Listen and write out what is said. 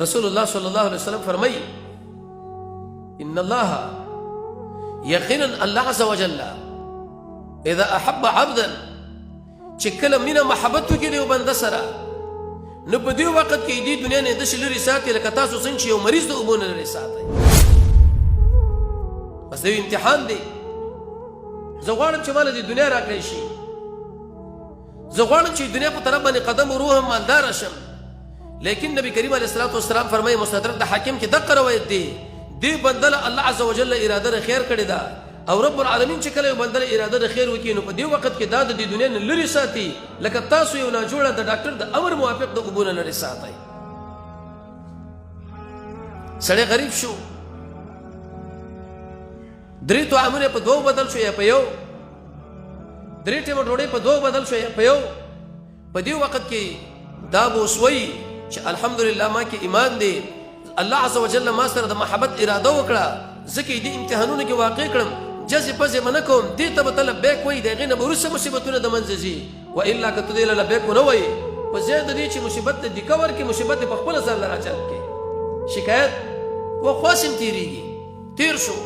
رسول الله صلی الله علیه وسلم فرمایي ان الله یقینا الله عز وجل اذا احب عبدا چې کله مینه محبت وکړي یو بنده سره نو په دې وخت کې دې دنیا نه د شلري ساتي لکه تاسو څنګه چې یو مریض د اوبونه لري ساتي بس دا امتحان دی زه غواړم چې مال دې دنیا راکړی شي زه غواړم چې دنیا په طرف باندې قدم وروهم مالدار شم لیکن نبی کریم علیه الصلوۃ والسلام فرمایي مستدرک د حاکم کې دغه روایت دی دې بندل الله عز وجل اراده د خیر کړی دا او رب العالمین چې کله بندل اراده د خیر وکړي نو په دې وخت کې دا د دنیا نه لري ساتي لکه تاسو یو ناجوړه د ډاکټر د امر موافق د اوبونه لري ساتي سړی غریب شو درې تو امر په دوه بدل شو یا په یو درې ټیمه ډوډۍ په دوه بدل شو یا په یو په دې وخت کې دا بوسوي چې الحمدلله ما کې ایمان دی الله عز وجل ما سره د محبت اراده وکړه ځکه دې امتحانونو کې واقع کړم جزې پزې منه کوم دې ته به ته لبیک وایي د هغې نه به وروسته مصیبتونه د منځه ځي والا که ته دې له لبیک ونه وایي په ځای د دې چې مصیبت دې کور کې مصیبت دې په خپله ځان له راجلب کړي شکایت وخوا سم تېرېږي تېر شو